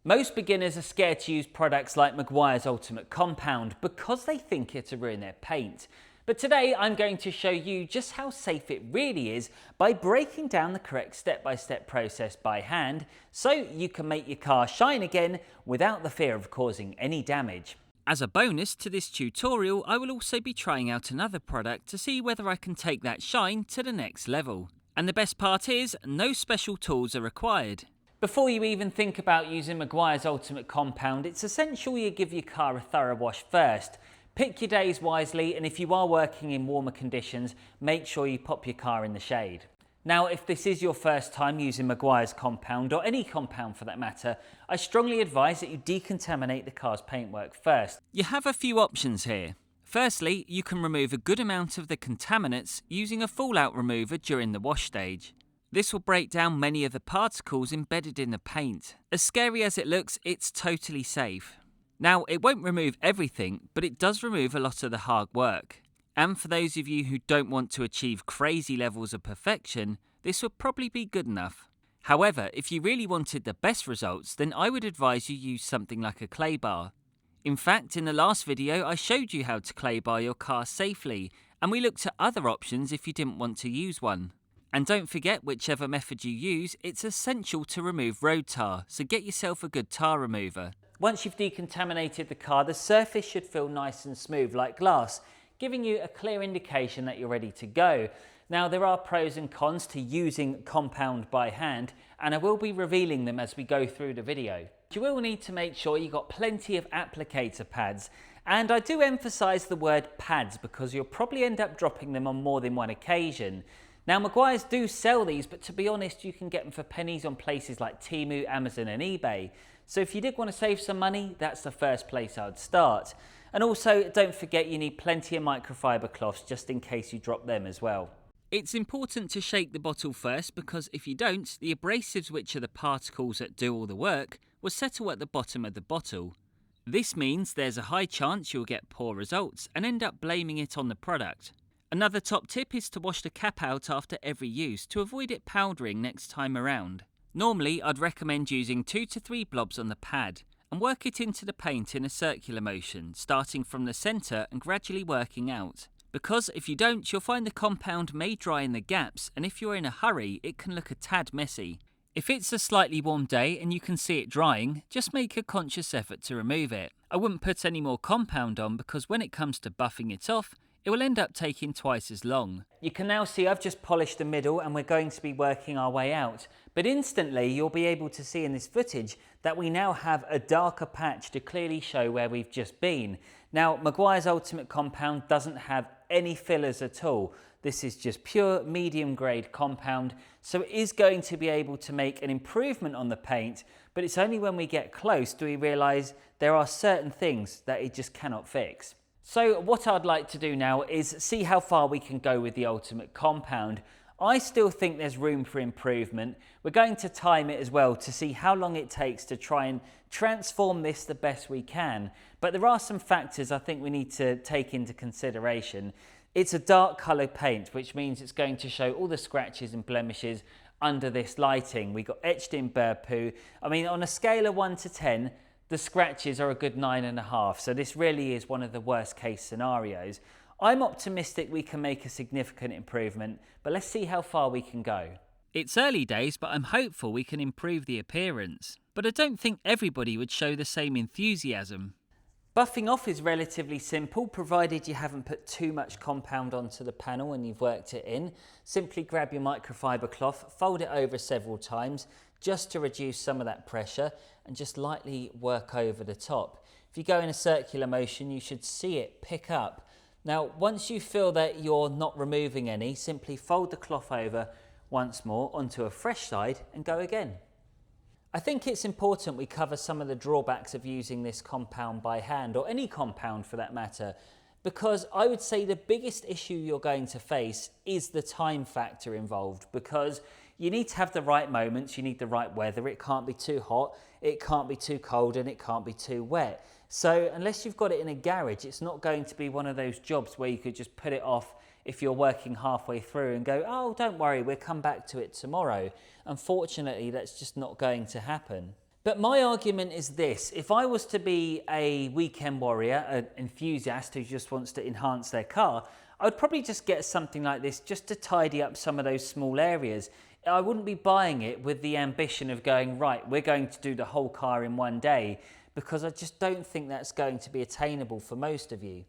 Most beginners are scared to use products like Meguiar's Ultimate Compound because they think it'll ruin their paint. But today I'm going to show you just how safe it really is by breaking down the correct step-by-step process by hand so you can make your car shine again without the fear of causing any damage. As a bonus to this tutorial, I will also be trying out another product to see whether I can take that shine to the next level. And the best part is, no special tools are required. Before you even think about using Meguiar's Ultimate Compound, it's essential you give your car a thorough wash first. Pick your days wisely, and if you are working in warmer conditions, make sure you pop your car in the shade. Now, if this is your first time using Meguiar's Compound, or any compound for that matter, I strongly advise that you decontaminate the car's paintwork first. You have a few options here. Firstly, you can remove a good amount of the contaminants using a fallout remover during the wash stage. This will break down many of the particles embedded in the paint. As scary as it looks, it's totally safe. Now, it won't remove everything, but it does remove a lot of the hard work. And for those of you who don't want to achieve crazy levels of perfection, this would probably be good enough. However, if you really wanted the best results, then I would advise you use something like a clay bar. In fact, in the last video, I showed you how to clay bar your car safely, and we looked at other options if you didn't want to use one. And don't forget, whichever method you use, it's essential to remove road tar, so get yourself a good tar remover. Once you've decontaminated the car, the surface should feel nice and smooth like glass, giving you a clear indication that you're ready to go. Now, there are pros and cons to using compound by hand, and I will be revealing them as we go through the video. You will need to make sure you've got plenty of applicator pads, and I do emphasize the word pads because you'll probably end up dropping them on more than one occasion. Now, Meguiar's do sell these, but to be honest, you can get them for pennies on places like Temu, Amazon and eBay. So if you did want to save some money, that's the first place I'd start. And also, don't forget you need plenty of microfiber cloths just in case you drop them as well. It's important to shake the bottle first because if you don't, the abrasives, which are the particles that do all the work, will settle at the bottom of the bottle. This means there's a high chance you'll get poor results and end up blaming it on the product. Another top tip is to wash the cap out after every use to avoid it powdering next time around. Normally, I'd recommend using 2 to 3 blobs on the pad and work it into the paint in a circular motion, starting from the centre and gradually working out. Because if you don't, you'll find the compound may dry in the gaps, and if you're in a hurry, it can look a tad messy. If it's a slightly warm day and you can see it drying, just make a conscious effort to remove it. I wouldn't put any more compound on because when it comes to buffing it off, it will end up taking twice as long. You can now see I've just polished the middle and we're going to be working our way out. But instantly you'll be able to see in this footage that we now have a darker patch to clearly show where we've just been. Now, Meguiar's Ultimate Compound doesn't have any fillers at all. This is just pure medium grade compound, so it is going to be able to make an improvement on the paint, but it's only when we get close do we realise there are certain things that it just cannot fix. So what I'd like to do now is see how far we can go with the Ultimate Compound. I still think there's room for improvement. We're going to time it as well to see how long it takes to try and transform this the best we can. But there are some factors I think we need to take into consideration. It's a dark coloured paint, which means it's going to show all the scratches and blemishes under this lighting. We got etched in bird poo. I mean, on a scale of 1 to 10, the scratches are a good 9.5, so this really is one of the worst case scenarios. I'm optimistic we can make a significant improvement, but let's see how far we can go. It's early days, but I'm hopeful we can improve the appearance. But I don't think everybody would show the same enthusiasm. Buffing off is relatively simple, provided you haven't put too much compound onto the panel and you've worked it in. Simply grab your microfiber cloth, fold it over several times, just to reduce some of that pressure, and just lightly work over the top. If you go in a circular motion, you should see it pick up. Now, once you feel that you're not removing any, simply fold the cloth over once more onto a fresh side and go again. I think it's important we cover some of the drawbacks of using this compound by hand, or any compound for that matter, because I would say the biggest issue you're going to face is the time factor involved, because you need to have the right moments, you need the right weather. It can't be too hot, it can't be too cold, and it can't be too wet. So unless you've got it in a garage, it's not going to be one of those jobs where you could just put it off if you're working halfway through and go, oh, don't worry, we'll come back to it tomorrow. Unfortunately, that's just not going to happen. But my argument is this: if I was to be a weekend warrior, an enthusiast who just wants to enhance their car, I would probably just get something like this just to tidy up some of those small areas. I wouldn't be buying it with the ambition of going, right, we're going to do the whole car in one day, because I just don't think that's going to be attainable for most of you.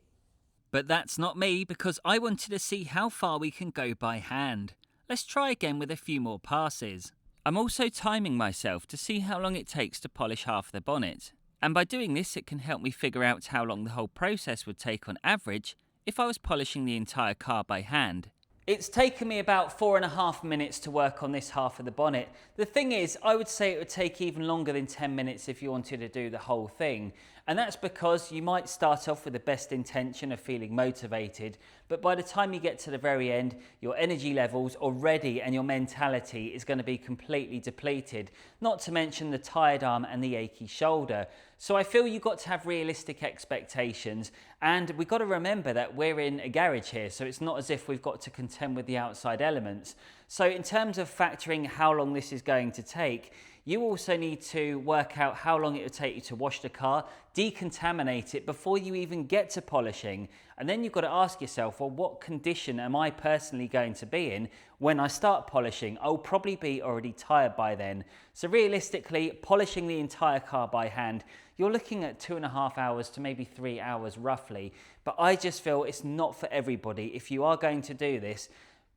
But that's not me, because I wanted to see how far we can go by hand. Let's try again with a few more passes. I'm also timing myself to see how long it takes to polish half the bonnet. And by doing this, it can help me figure out how long the whole process would take on average if I was polishing the entire car by hand. It's taken me about 4.5 minutes to work on this half of the bonnet. The thing is, I would say it would take even longer than 10 minutes if you wanted to do the whole thing. And that's because you might start off with the best intention of feeling motivated, but by the time you get to the very end, your energy levels already and your mentality is going to be completely depleted, not to mention the tired arm and the achy shoulder. So I feel you've got to have realistic expectations, and we've got to remember that we're in a garage here, so it's not as if we've got to contend with the outside elements. So in terms of factoring how long this is going to take, you also need to work out how long it will take you to wash the car, decontaminate it before you even get to polishing. And then you've got to ask yourself, well, what condition am I personally going to be in when I start polishing? I'll probably be already tired by then. So realistically, polishing the entire car by hand, you're looking at 2.5 hours to maybe 3 hours roughly. But I just feel it's not for everybody. If you are going to do this,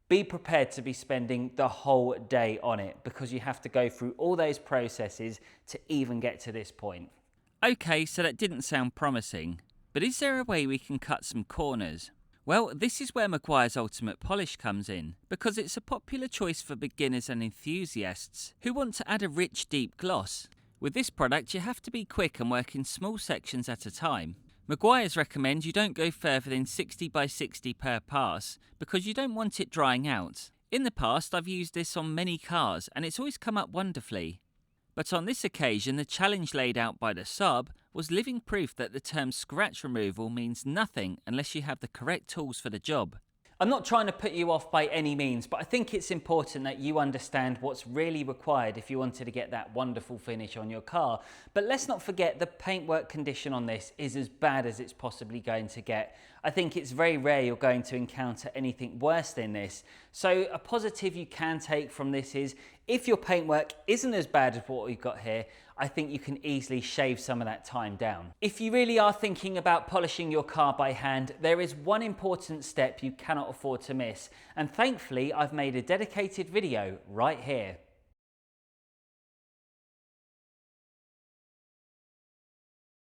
be prepared to be spending the whole day on it, because you have to go through all those processes to even get to this point. Okay, so that didn't sound promising, but is there a way we can cut some corners? Well, this is where Meguiar's Ultimate Polish comes in, because it's a popular choice for beginners and enthusiasts who want to add a rich, deep gloss. With this product, you have to be quick and work in small sections at a time. Meguiar's recommend you don't go further than 60 by 60 per pass, because you don't want it drying out. In the past, I've used this on many cars and it's always come up wonderfully. But on this occasion, the challenge laid out by the sub was living proof that the term scratch removal means nothing unless you have the correct tools for the job. I'm not trying to put you off by any means, but I think it's important that you understand what's really required if you wanted to get that wonderful finish on your car. But let's not forget, the paintwork condition on this is as bad as it's possibly going to get. I think it's very rare you're going to encounter anything worse than this. So a positive you can take from this is, if your paintwork isn't as bad as what we've got here, I think you can easily shave some of that time down. If you really are thinking about polishing your car by hand, there is one important step you cannot afford to miss, and thankfully I've made a dedicated video right here.